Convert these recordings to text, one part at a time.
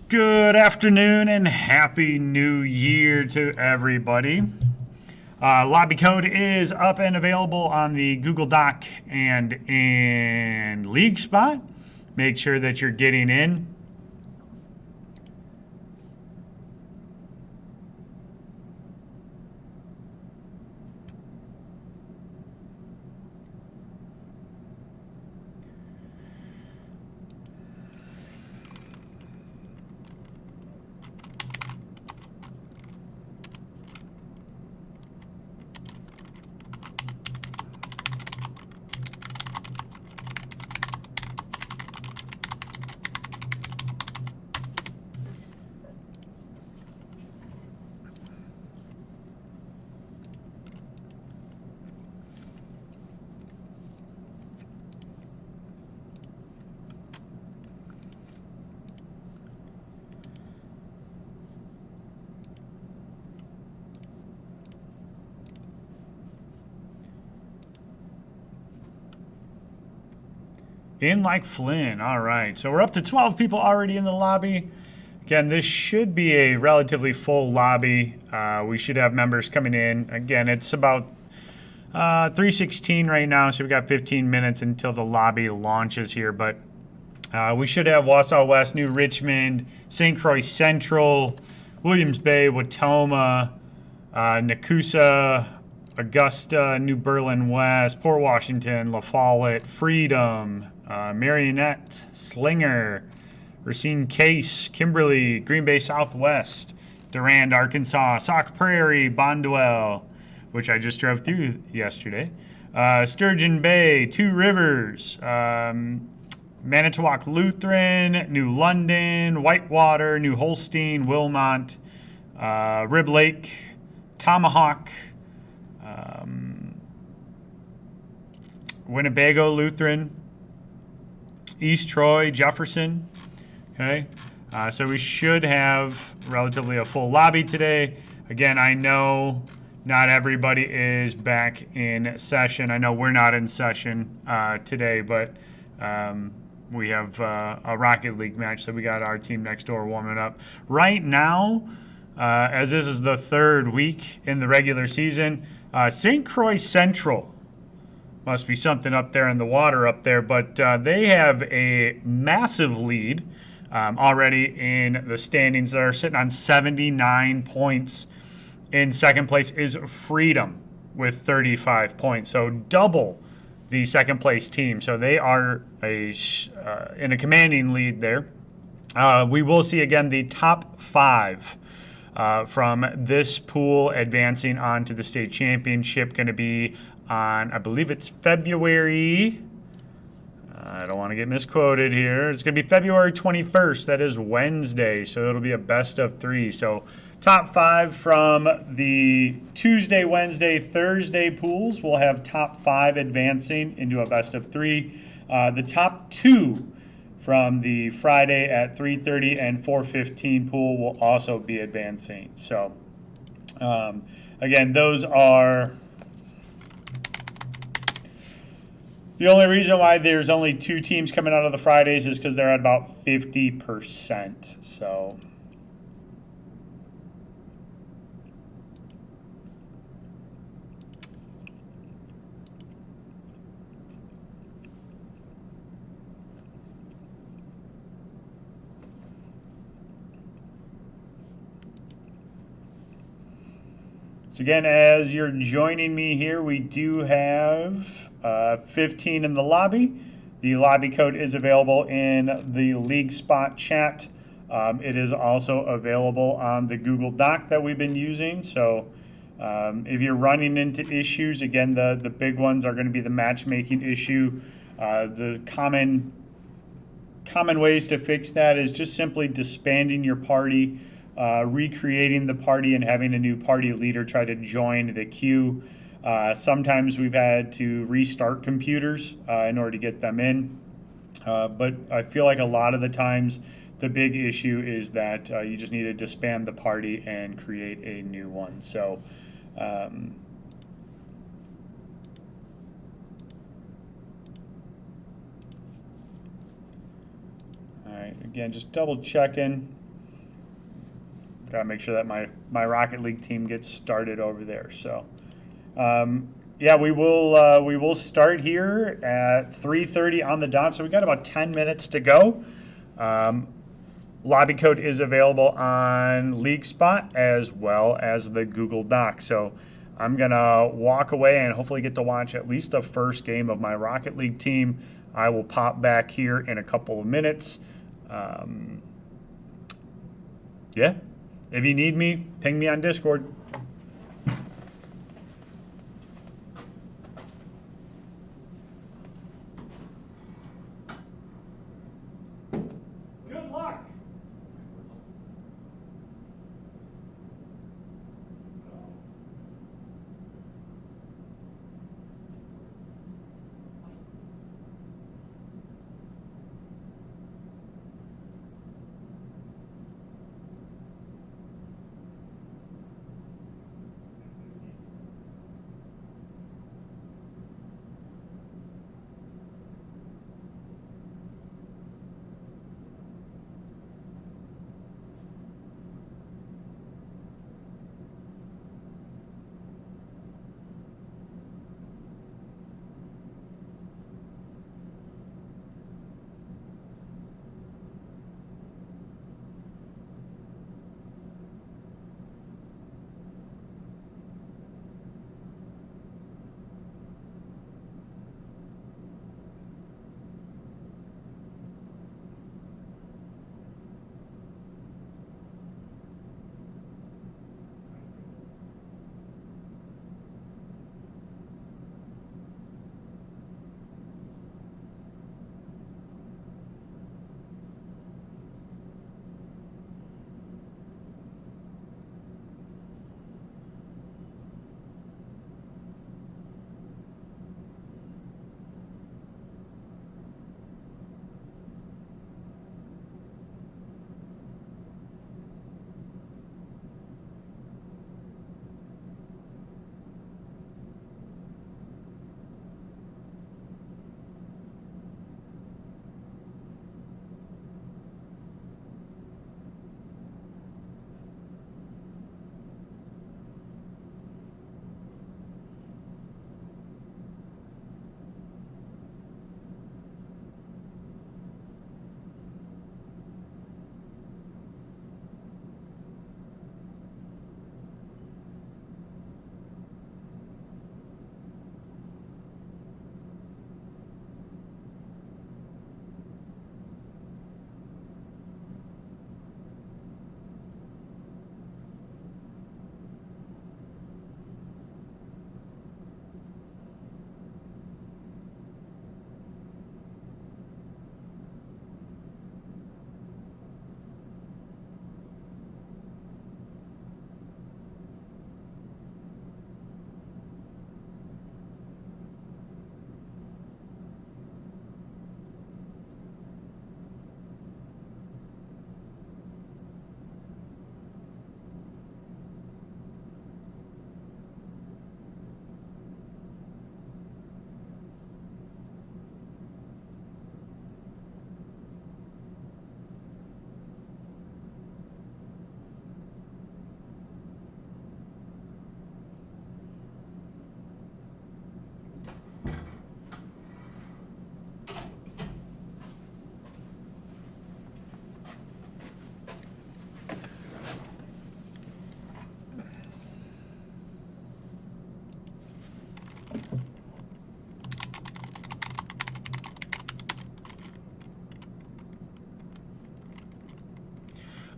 Good afternoon and happy new year to everybody. Lobby code is up and available on the Google Doc and in League Spot. Make sure that you're getting in. In like Flynn. All right. So we're up to 12 people already in the lobby. Again, this should be a relatively full lobby. We should have members coming in. Again, it's about 3:16 right now, so we've got 15 minutes until the lobby launches here. But we should have Wausau West, New Richmond, St. Croix Central, Williams Bay, Watoma, Nakusa, Augusta, New Berlin West, Port Washington, La Follette, Freedom, Marionette, Slinger, Racine Case, Kimberly, Green Bay Southwest, Durand, Arkansas, Sauk Prairie, Bonduel, which I just drove through yesterday, Sturgeon Bay, Two Rivers, Manitowoc Lutheran, New London, Whitewater, New Holstein, Wilmot, Rib Lake, Tomahawk, Winnebago Lutheran, East Troy, Jefferson. Okay, so we should have relatively a full lobby today. Again, I know not everybody is back in session. I know we're not in session today, but we have a Rocket League match, so we got our team next door warming up. Right now, as this is the third week in the regular season, St. Croix Central must be something up there in the water up there, but they have a massive lead already in the standings. They're sitting on 79 points. In second place is Freedom with 35 points, so double the second place team. So they are in a commanding lead there. We will see again the top five from this pool advancing on to the state championship. Going to be on, I believe it's February. I don't want to get misquoted here. It's going to be February 21st. That is Wednesday, so it'll be a best of three. So top five from the Tuesday, Wednesday, Thursday pools. We'll have top five advancing into a best of three. The top two from the Friday at 3:30 and 4:15 pool will also be advancing. So again, those are the only reason why there's only two teams coming out of the Fridays is because they're at about 50%. So again, as you're joining me here, we do have 15 in the lobby. The lobby code is available in the League Spot chat. It is also available on the Google Doc that we've been using. So if you're running into issues, again, the big ones are going to be the matchmaking issue. The common ways to fix that is just simply disbanding your party, recreating the party, and having a new party leader try to join the queue. Sometimes we've had to restart computers in order to get them in. But I feel like a lot of the times the big issue is that you just need to disband the party and create a new one. So right, again, just double checking. Gotta make sure that my Rocket League team gets started over there. So, yeah, we will start here at 3:30 on the dot. So we got about 10 minutes to go. Lobby code is available on League Spot as well as the Google Doc. So I'm gonna walk away and hopefully get to watch at least the first game of my Rocket League team. I will pop back here in a couple of minutes. Yeah, if you need me, ping me on Discord. Good luck.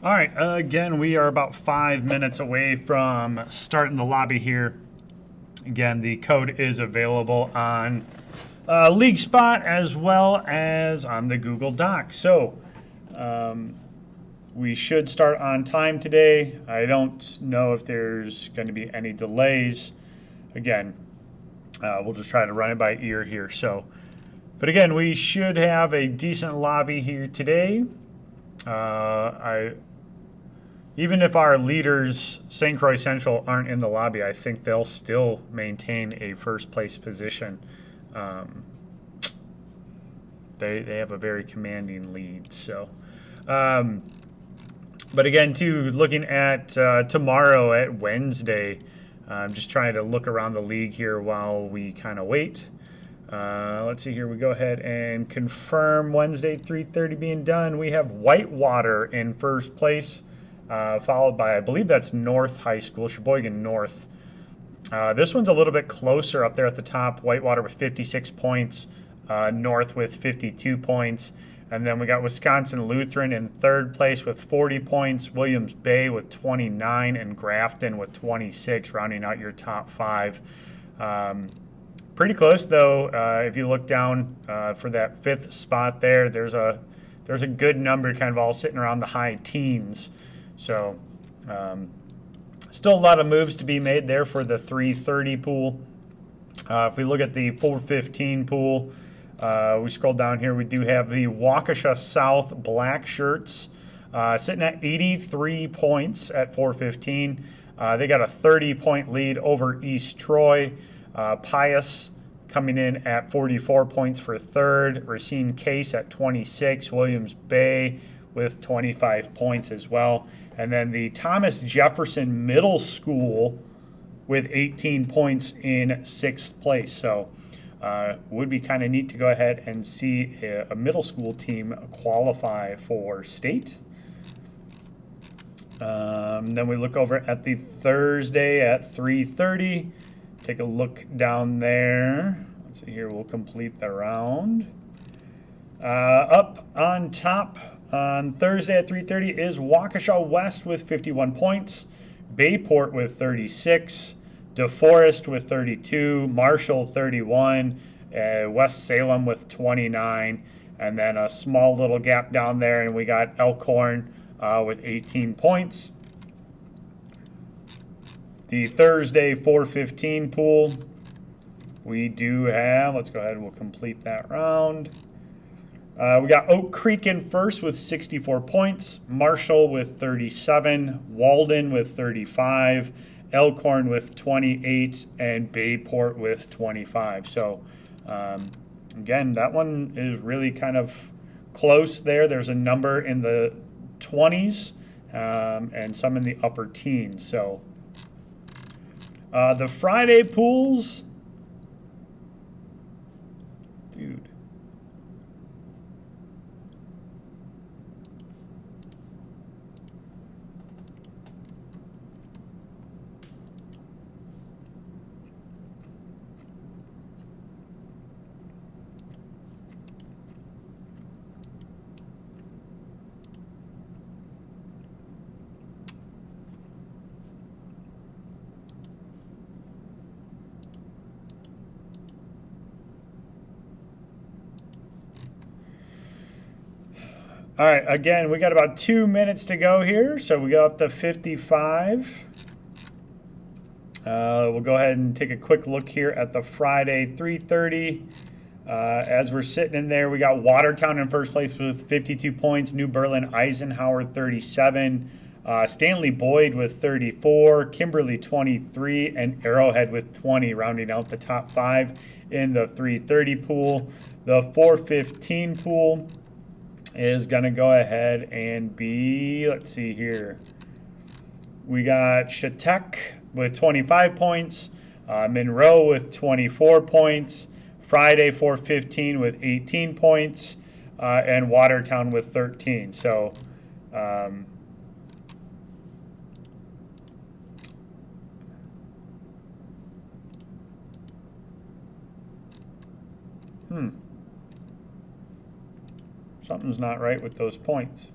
All right, again, we are about 5 minutes away from starting the lobby here. Again, the code is available on League Spot as well as on the Google Doc. So we should start on time today. I don't know if there's going to be any delays. Again, we'll just try to run it by ear here. So, but again, we should have a decent lobby here today. Even if our leaders, St. Croix Central, aren't in the lobby, I think they'll still maintain a first place position. They have a very commanding lead. So, But again, too, looking at tomorrow at Wednesday, I'm just trying to look around the league here while we kind of wait. Let's see here. We go ahead and confirm Wednesday 3:30 being done. We have Whitewater in first place, followed by, I believe that's North High School, Sheboygan North. This one's a little bit closer up there at the top. Whitewater with 56 points, North with 52 points. And then we got Wisconsin Lutheran in third place with 40 points, Williams Bay with 29, and Grafton with 26, rounding out your top five. Pretty close, though. If you look down for that fifth spot there, there's a good number kind of all sitting around the high teens. So still a lot of moves to be made there for the 330 pool. If we look at the 415 pool, we scroll down here, we do have the Waukesha South Black Shirts sitting at 83 points at 415. They got a 30-point lead over East Troy. Pius coming in at 44 points for third. Racine Case at 26. Williams Bay with 25 points as well. And then the Thomas Jefferson Middle School with 18 points in sixth place. So would be kind of neat to go ahead and see a middle school team qualify for state. Then we look over at the Thursday at 3:30. Take a look down there. Let's see here. We'll complete the round. Up on top on Thursday at 3:30 is Waukesha West with 51 points. Bayport with 36. DeForest with 32, Marshall 31, West Salem with 29, and then a small little gap down there, and we got Elkhorn with 18 points. The Thursday 415 pool, we do have, let's go ahead and we'll complete that round. We got Oak Creek in first with 64 points, Marshall with 37, Walden with 35, Elkhorn with 28, and Bayport with 25. So, again, that one is really kind of close there. There's a number in the 20s and some in the upper teens. So, the Friday pools, dude. All right, again, we got about 2 minutes to go here, so we go up to 55. We'll go ahead and take a quick look here at the Friday 3:30. As we're sitting in there, we got Watertown in first place with 52 points, New Berlin Eisenhower 37, Stanley Boyd with 34, Kimberly 23, and Arrowhead with 20, rounding out the top five in the 330 pool. The 415 pool is going to go ahead and be, let's see here. We got Chautauqua with 25 points, Monroe with 24 points, Friday 415 with 18 points, and Watertown with 13. So, something's not right with those points.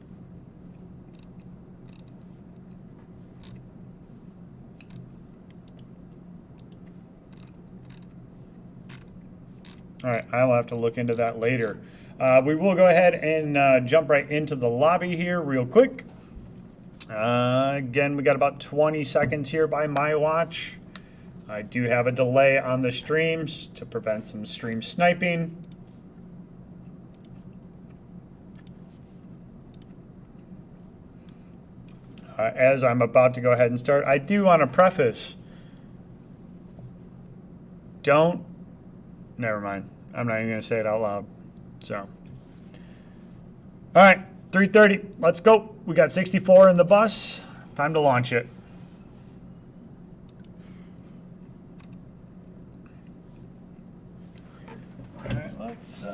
All right, I'll have to look into that later. We will go ahead and jump right into the lobby here real quick. Again, we got about 20 seconds here by my watch. I do have a delay on the streams to prevent some stream sniping. As I'm about to go ahead and start, I do want to preface, never mind. I'm not even going to say it out loud. So, all right, 3:30. Let's go. We got 64 in the bus. Time to launch it. All right, let's...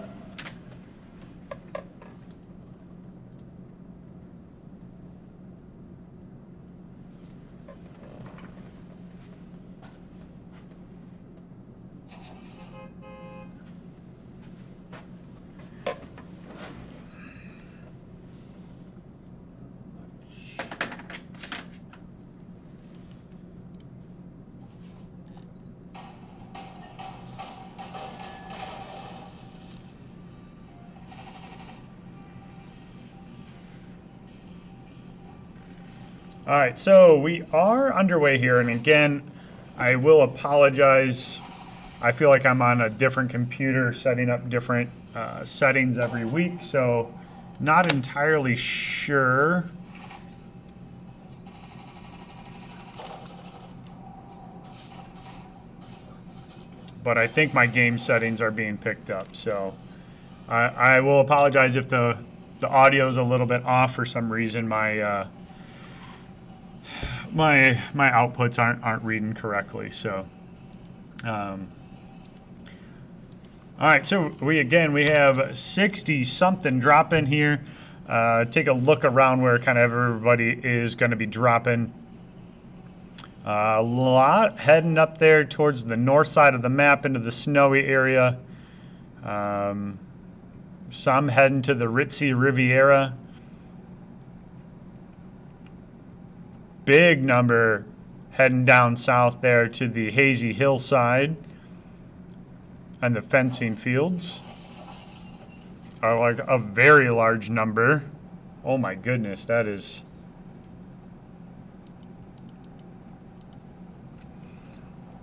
All right, so we are underway here, and again, I will apologize. I feel like I'm on a different computer setting up different settings every week, so not entirely sure. But I think my game settings are being picked up, so I will apologize if the audio is a little bit off for some reason. My my outputs aren't reading correctly. So, all right. So we have 60 something dropping here. Take a look around where kind of everybody is going to be dropping. A lot heading up there towards the north side of the map into the snowy area. Some heading to the ritzy Riviera. Big number heading down south there to the hazy hillside and the fencing fields. Are like a very large number. Oh my goodness, that is...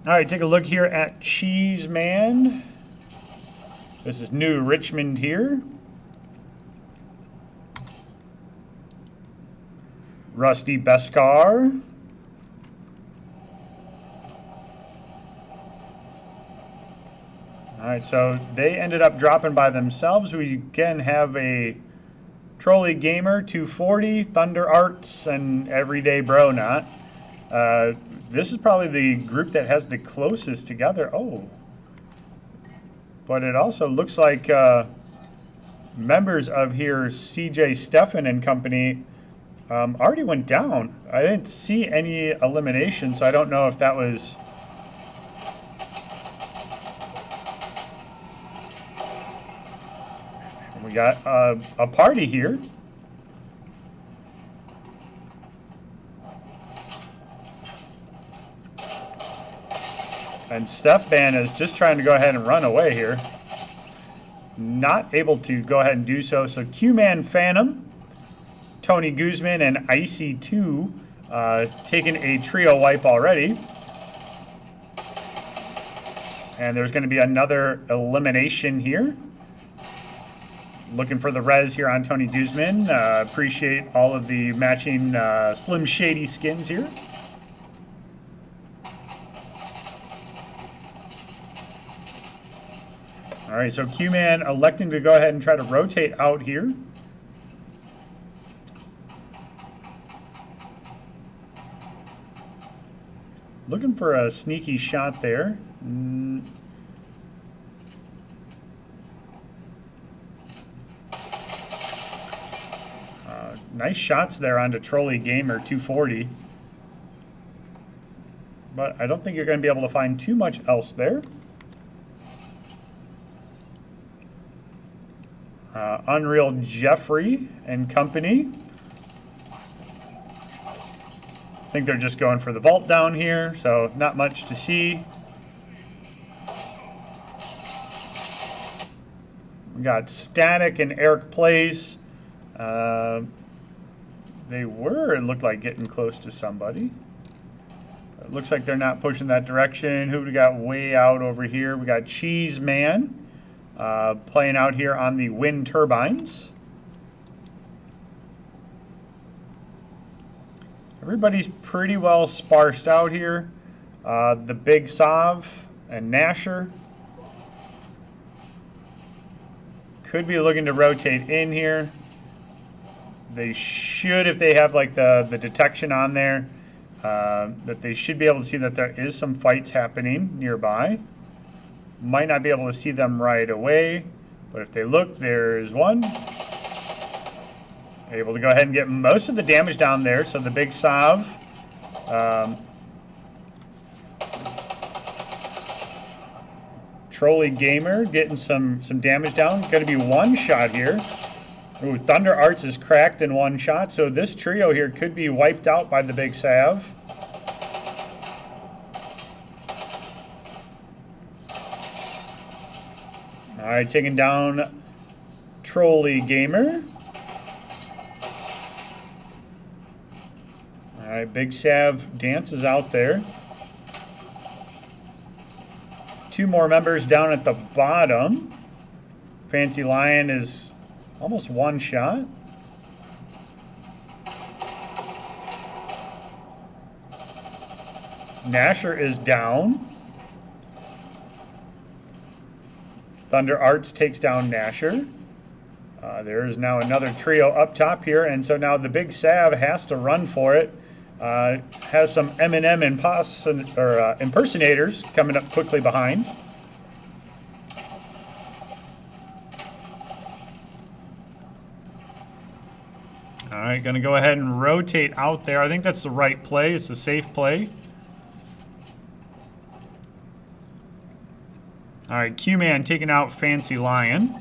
All right, take a look here at Cheese Man. This is New Richmond here. Rusty Beskar. All right, so they ended up dropping by themselves. We again have a Trolley Gamer 240, Thunder Arts, and Everyday Bro Not. This is probably the group that has the closest together. Oh. But it also looks like members of here, CJ Steffen and company, already went down. I didn't see any elimination, so I don't know if that was... We got a party here. And Stefan is just trying to go ahead and run away here. Not able to go ahead and do so. So Q-Man Phantom, Tony Guzman, and Icy2 taking a trio wipe already. And there's going to be another elimination here. Looking for the res here on Tony Guzman. Appreciate all of the matching Slim Shady skins here. All right, so Q-Man electing to go ahead and try to rotate out here. Looking for a sneaky shot there. Nice shots there onto Trolley Gamer 240. But I don't think you're going to be able to find too much else there. Unreal Jeffrey and company. I think they're just going for the vault down here, so not much to see. We got Static and Eric Plays. It looked like getting close to somebody. It looks like they're not pushing that direction. Who we got way out over here? We got Cheese Man. Playing out here on the wind turbines. Everybody's pretty well sparsed out here. The Big Sav and Nasher could be looking to rotate in here. they should, if they have like the detection on there, that they should be able to see that there is some fights happening nearby. Might not be able to see them right away, but if they look, there's one. Able to go ahead and get most of the damage down there. So the big Sav, Trolley Gamer getting some damage down. Going to be one shot here. Ooh, Thunder Arts is cracked in one shot, so this trio here could be wiped out by the big Sav. All right, taking down Trolley Gamer. All right, big Sav dances out there. Two more members down at the bottom. Fancy Lion is almost one shot. Nasher is down. Thunder Arts takes down Nasher. There is now another trio up top here, and so now the big Sav has to run for it. Has some M&M impersonators coming up quickly behind. All right, going to go ahead and rotate out there. I think that's the right play. It's a safe play. All right, Q-Man taking out Fancy Lion.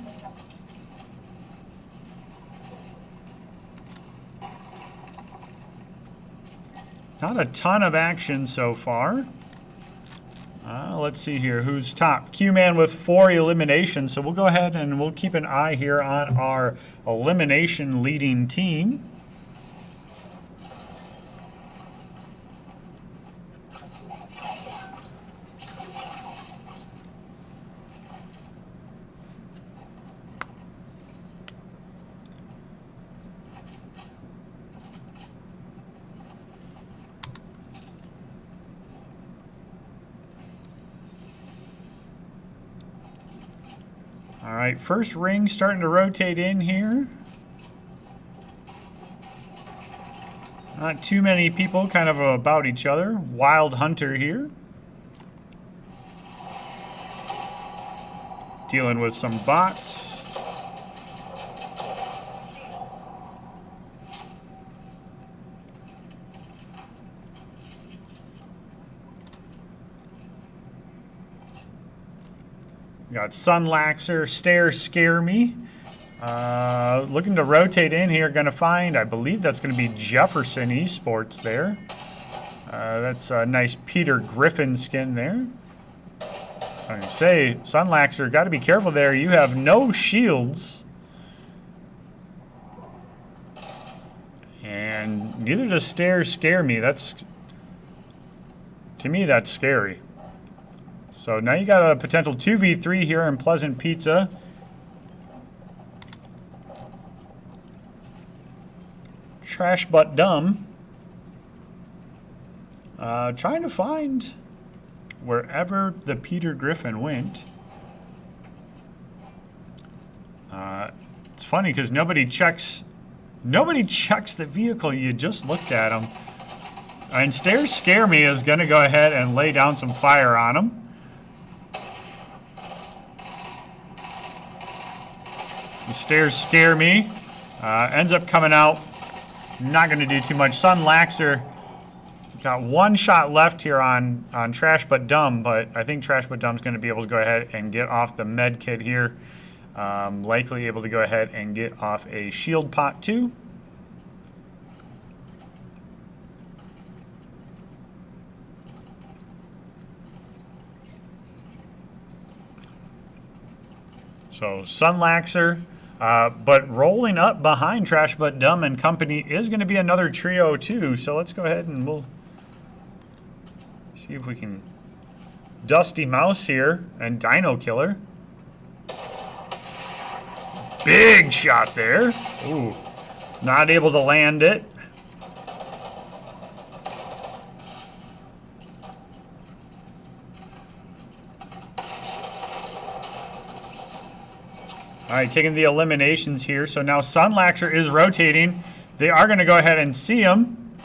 Not a ton of action so far. Let's see here. Who's top? Q-Man with 4 eliminations. So we'll go ahead and we'll keep an eye here on our elimination leading team. All right, first ring starting to rotate in here. Not too many people kind of about each other. Wild Hunter here. Dealing with some bots. We got Sunlaxer, Stare Scare Me. Looking to rotate in here. Going to find, I believe that's going to be Jefferson Esports there. That's a nice Peter Griffin skin there. I would say, Sunlaxer, got to be careful there. You have no shields. And neither does Stare Scare Me. That's, to me, that's scary. So now you got a potential 2v3 here in Pleasant Pizza. Trash But Dumb. Trying to find wherever the Peter Griffin went. It's funny because nobody checks the vehicle. You just looked at him. And Stare Scare Me is going to go ahead and lay down some fire on him. The Stairs Scare Me. Ends up coming out. Not going to do too much. Sunlaxer got one shot left here on Trash But Dumb, but I think Trash But Dumb's going to be able to go ahead and get off the med kit here. Likely able to go ahead and get off a shield pot too. So Sunlaxer. But rolling up behind Trash But Dumb and company is going to be another trio too. So let's go ahead and we'll see if we can Dusty Mouse here and Dino Killer. Big shot there. Ooh, not able to land it. All right, taking the eliminations here. So now Sunlaxer is rotating. They are going to go ahead and see him.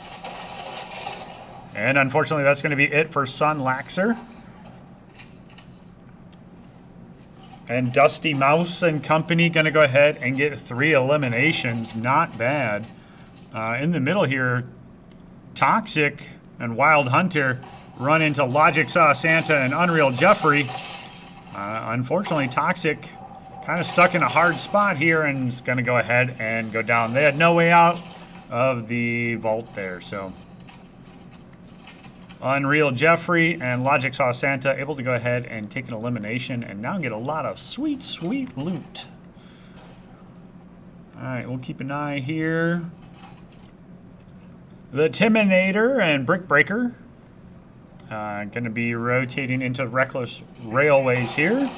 And unfortunately, that's going to be it for Sun Laxer. And Dusty Mouse and company going to go ahead and get 3 eliminations. Not bad. In the middle here, Toxic and Wild Hunter run into Logic Saw Santa and Unreal Jeffrey. Unfortunately, Toxic kind of stuck in a hard spot here and is going to go ahead and go down. They had no way out of the vault there, so Unreal Jeffrey and Logic Saw Santa able to go ahead and take an elimination and now get a lot of sweet, sweet loot. All right, we'll keep an eye here. The Timinator and Brick Breaker going to be rotating into Reckless Railways here.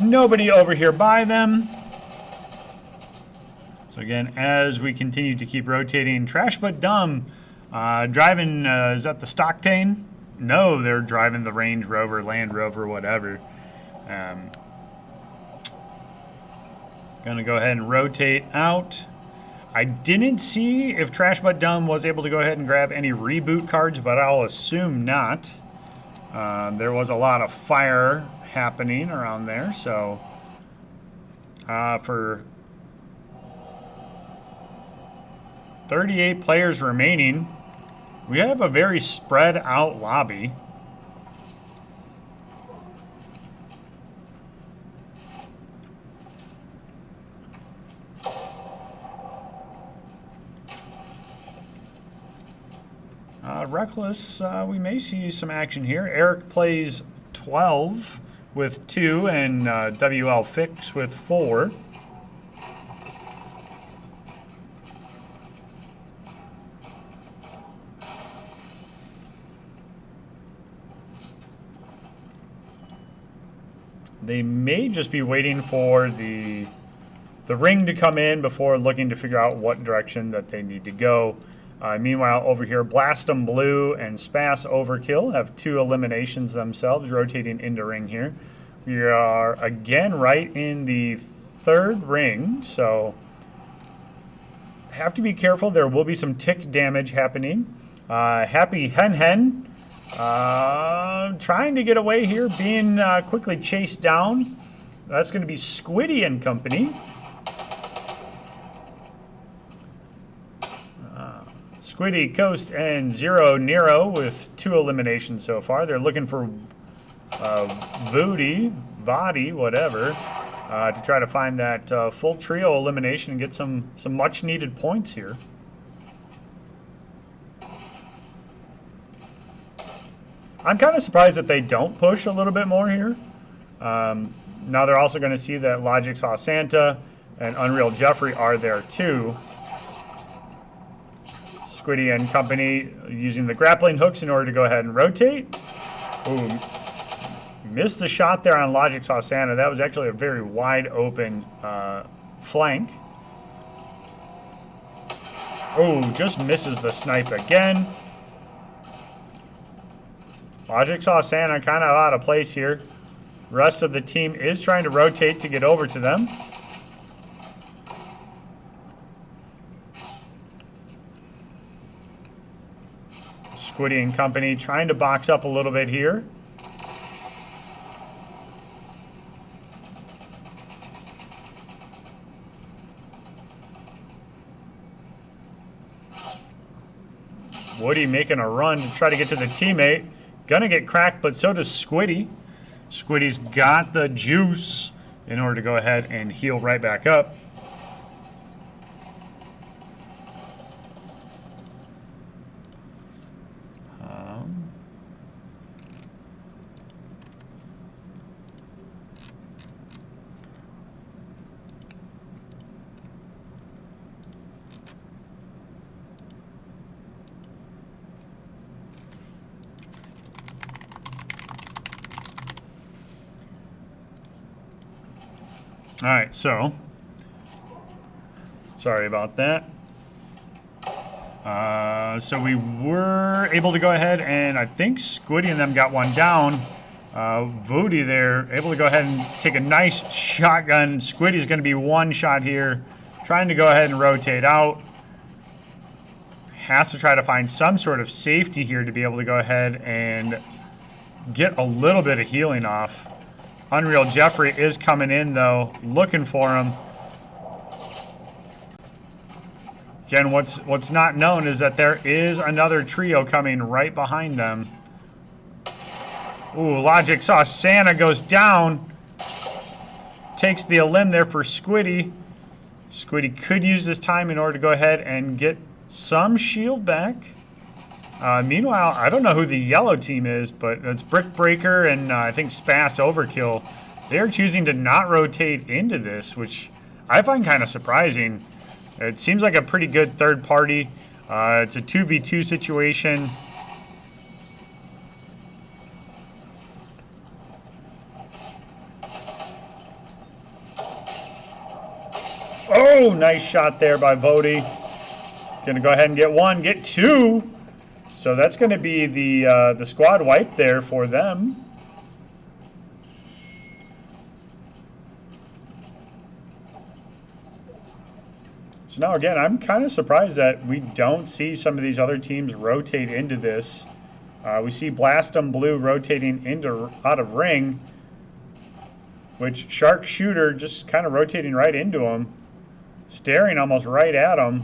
Nobody over here by them. So again, as we continue to keep rotating, Trash But Dumb driving, is that the Stocktane? No, they're driving the Range Rover, Land Rover, whatever. Gonna go ahead and rotate out. I didn't see if Trash But Dumb was able to go ahead and grab any reboot cards, but I'll assume not. There was a lot of fire happening around there, so for 38 players remaining, we have a very spread out lobby. Reckless, we may see some action here. Eric plays 12 with 2 and WL Fix with 4. They may just be waiting for the ring to come in before looking to figure out what direction that they need to go. Meanwhile, over here, Blastum Blue and Spass Overkill have 2 eliminations themselves, rotating into ring here. We are again right in the 3rd ring, so have to be careful. There will be some tick damage happening. Happy Hen Hen trying to get away here, being quickly chased down. That's going to be Squiddy and company. Squiddy, Coast, and Zero Nero with 2 eliminations so far. They're looking for Body, whatever, to try to find that full trio elimination and get some much-needed points here. I'm kind of surprised that they don't push a little bit more here. Now they're also going to see that Logic Saw Santa and Unreal Jeffrey are there too. Squiddy and company using the grappling hooks in order to go ahead and rotate. Ooh, missed the shot there on Logic Saw Santa. That was actually a very wide open flank. Oh, just misses the snipe again. Logic Saw Santa kind of out of place here. Rest of the team is trying to rotate to get over to them. Squiddy and company trying to box up a little bit here. Woody making a run to try to get to the teammate. Gonna get cracked, but so does Squiddy. Squiddy's got the juice in order to go ahead and heal right back up. All right, so sorry about that. So we were able to go ahead and I think Squiddy and them got one down. Voody there able to go ahead and take a nice shotgun. Squiddy's going to be one shot here trying to go ahead and rotate out. Has to try to find some sort of safety here to be able to go ahead and get a little bit of healing off. Unreal Jeffrey is coming in, though, looking for him. Again, what's not known is that there is another trio coming right behind them. Ooh, Logic saw Santa goes down. Takes the elim there for Squiddy. Squiddy could use this time in order to go ahead and get some shield back. Meanwhile, I don't know who the yellow team is, but it's Brick Breaker and I think Spass Overkill. They're choosing to not rotate into this, which I find kind of surprising. It seems like a pretty good third party. It's a 2v2 situation. Oh, nice shot there by Vody. Going to go ahead and get one, get two. So that's going to be the squad wipe there for them. So now again, I'm kind of surprised that we don't see some of these other teams rotate into this. We see Blastum Blue rotating out of ring, which Shark Shooter just kind of rotating right into him, staring almost right at him.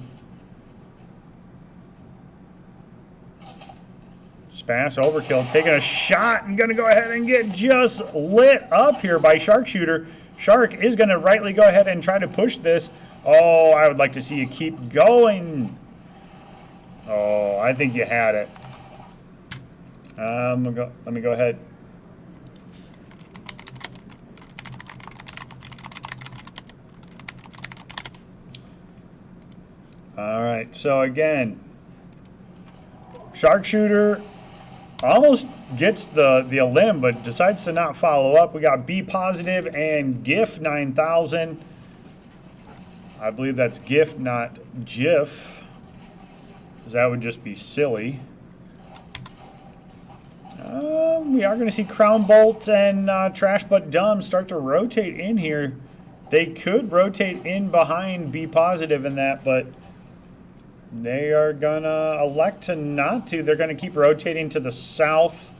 Spass Overkill taking a shot and going to go ahead and get just lit up here by Shark Shooter. Shark is going to rightly go ahead and try to push this. Oh, I would like to see you keep going. Oh, I think you had it. Let me go ahead. All right, so again, Shark Shooter almost gets the elim, but decides to not follow up. We got B Positive and GIF 9000. I believe that's GIF, not GIF, because that would just be silly. We are going to see Crown Bolt and Trash But Dumb start to rotate in here. They could rotate in behind B Positive in that, but they are going to elect to not to. They're going to keep rotating to the south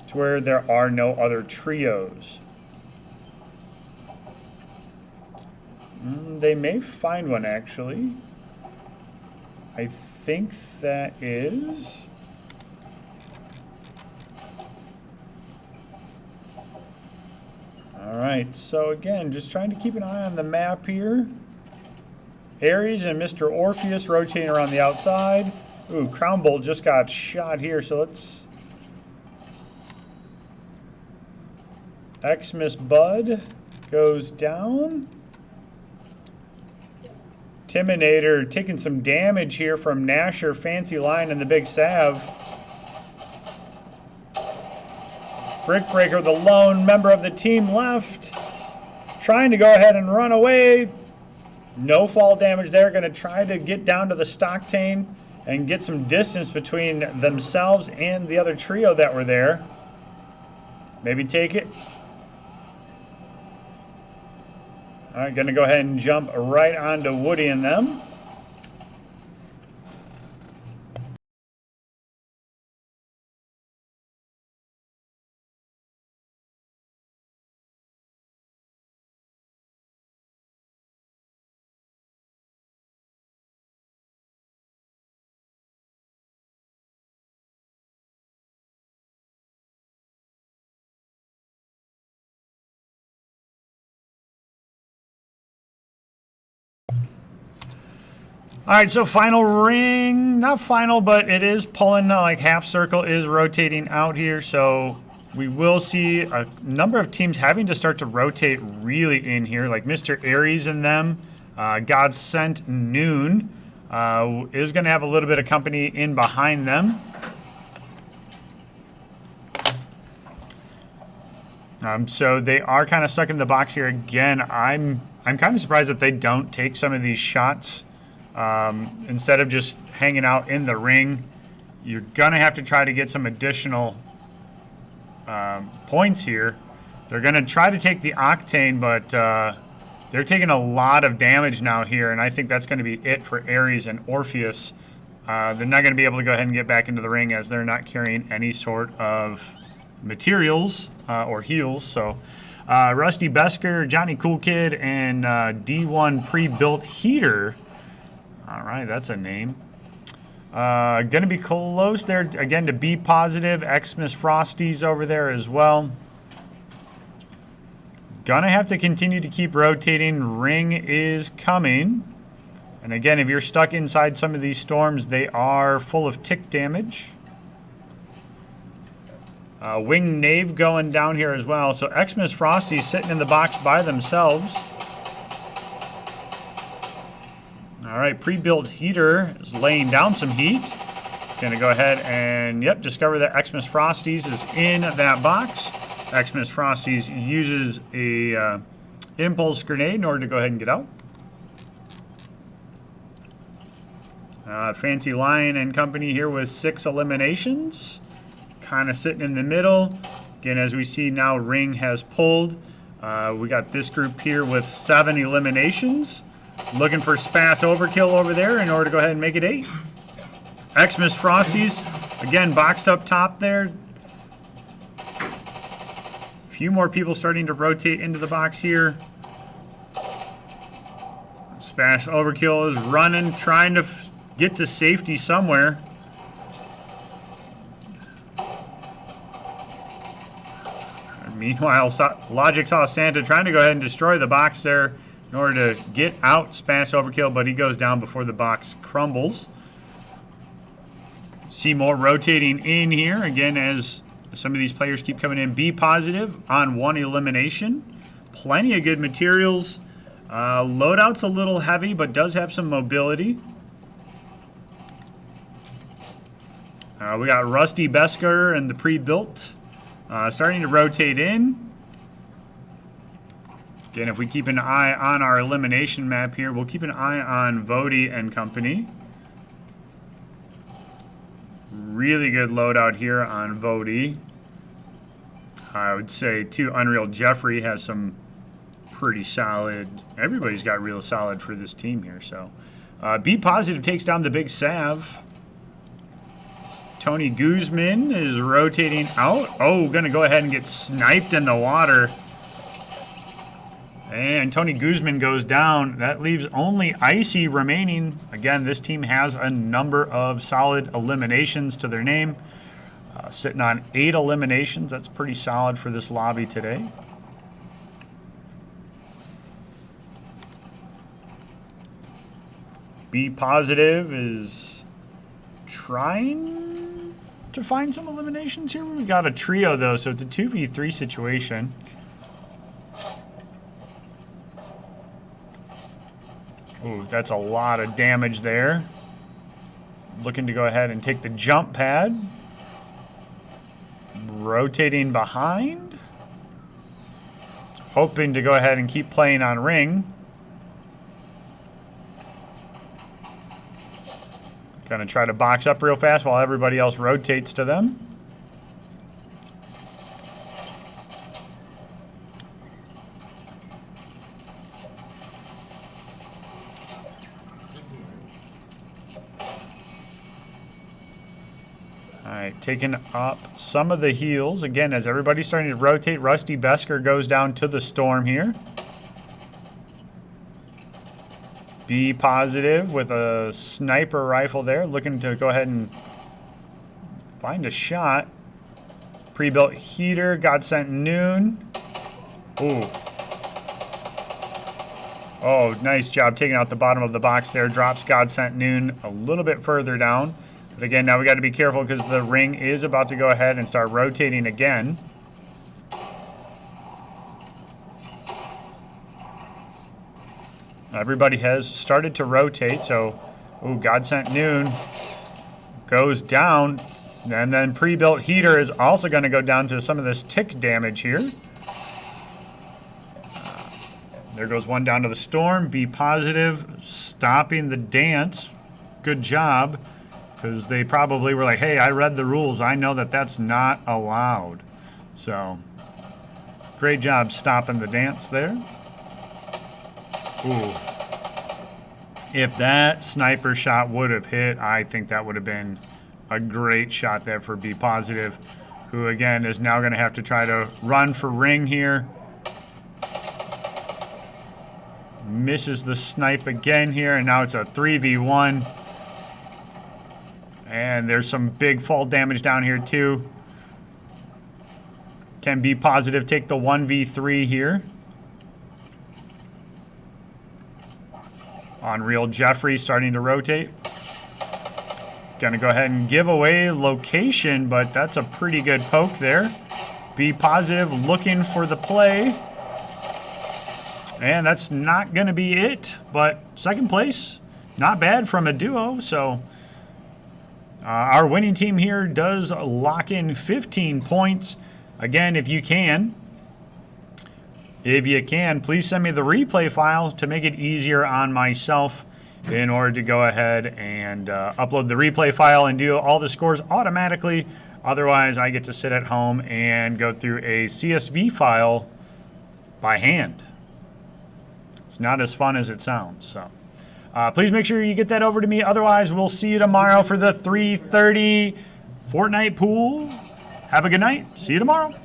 to where there are no other trios. They may find one, actually. I think that is... Alright, so again, just trying to keep an eye on the map here. Ares and Mr. Orpheus rotating around the outside. Ooh, Crown Bolt just got shot here, so let's... Xmas Bud goes down. Timinator taking some damage here from Nasher, Fancy Line, and the Big Sav. Brick Breaker, the lone member of the team left, trying to go ahead and run away. No fall damage there. Going to try to get down to the Stocktain and get some distance between themselves and the other trio that were there. Maybe take it. All right, going to go ahead and jump right onto Woody and them. All right, so final ring, not final, but it is pulling, like half circle is rotating out here. So we will see a number of teams having to start to rotate really in here, like Mr. Aries and them. God Sent Noon is going to have a little bit of company in behind them. So they are kind of stuck in the box here again. I'm kind of surprised that they don't take some of these shots. Instead of just hanging out in the ring, you're going to have to try to get some additional points here. They're going to try to take the Octane, but They're taking a lot of damage now here, and I think that's going to be it for Ares and Orpheus. They're not going to be able to go ahead and get back into the ring as they're not carrying any sort of materials or heals. So Rusty Besker, Johnny Cool Kid, and D1 Pre-Built Heater. All right, that's a name. Going to be close there, again, to B Positive. Xmas Frosties over there as well. Gonna have to continue to keep rotating. Ring is coming. And again, if you're stuck inside some of these storms, they are full of tick damage. Wing Knave going down here as well. So Xmas Frosties sitting in the box by themselves. All right, Pre-Built Heater is laying down some heat. Gonna go ahead and, yep, discover that Xmas Frosties is in that box. Xmas Frosties uses a impulse grenade in order to go ahead and get out. Fancy Lion and Company here with 6 eliminations. Kind of sitting in the middle. Again, as we see now, Ring has pulled. We got this group here with 7 eliminations. Looking for Spass Overkill over there in order to go ahead and make it 8. Xmas Frosties, again, boxed up top there. Few more people starting to rotate into the box here. Spass Overkill is running, trying to get to safety somewhere. Meanwhile, Logic saw Santa trying to go ahead and destroy the box there in order to get out Spass Overkill, but he goes down before the box crumbles. See more rotating in here, again, as some of these players keep coming in. B Positive on 1 elimination. Plenty of good materials. Loadout's a little heavy, but does have some mobility. We got Rusty Besker and the Pre-Built starting to rotate in. Again, if we keep an eye on our elimination map here, we'll keep an eye on Vody and Company. Really good loadout here on Vody. I would say, too, Unreal Jeffrey has some pretty solid. Everybody's got real solid for this team here. So, B Positive takes down the Big Sav. Tony Guzman is rotating out. Oh, going to go ahead and get sniped in the water. And Tony Guzman goes down. That leaves only Icy remaining. Again, this team has a number of solid eliminations to their name. Sitting on 8 eliminations. That's pretty solid for this lobby today. B Positive is trying to find some eliminations here. We've got a trio, though, so it's a 2v3 situation. Ooh, that's a lot of damage there. Looking to go ahead and take the jump pad. Rotating behind. Hoping to go ahead and keep playing on Ring. Gonna try to box up real fast while everybody else rotates to them. Alright, taking up some of the heals. Again, as everybody's starting to rotate, Rusty Besker goes down to the storm here. B Positive with a sniper rifle there, looking to go ahead and find a shot. Pre-Built Heater, God Sent Noon. Ooh. Oh, nice job taking out the bottom of the box there. Drops God Sent Noon a little bit further down. But again, now we got to be careful because the ring is about to go ahead and start rotating again. Everybody has started to rotate, so ooh, God Sent Noon goes down, and then Pre-Built Heater is also going to go down to some of this tick damage here. There goes one down to the storm. B Positive stopping the dance. Good job, because they probably were like, hey, I read the rules. I know that that's not allowed. So great job stopping the dance there. Ooh. If that sniper shot would have hit, I think that would have been a great shot there for B Positive, who again is now going to have to try to run for ring here. Misses the snipe again here, and now it's a 3v1. And there's some big fall damage down here too. Can B Positive take the 1v3 here? Unreal Jeffrey starting to rotate. Gonna go ahead and give away location, but that's a pretty good poke there. B Positive looking for the play. And that's not going to be it, but second place, not bad from a duo. So our winning team here does lock in 15 points. Again, if you can, please send me the replay file to make it easier on myself in order to go ahead and upload the replay file and do all the scores automatically. Otherwise, I get to sit at home and go through a CSV file by hand. It's not as fun as it sounds. So please make sure you get that over to me. Otherwise, we'll see you tomorrow for the 3:30 Fortnite pool. Have a good night. See you tomorrow.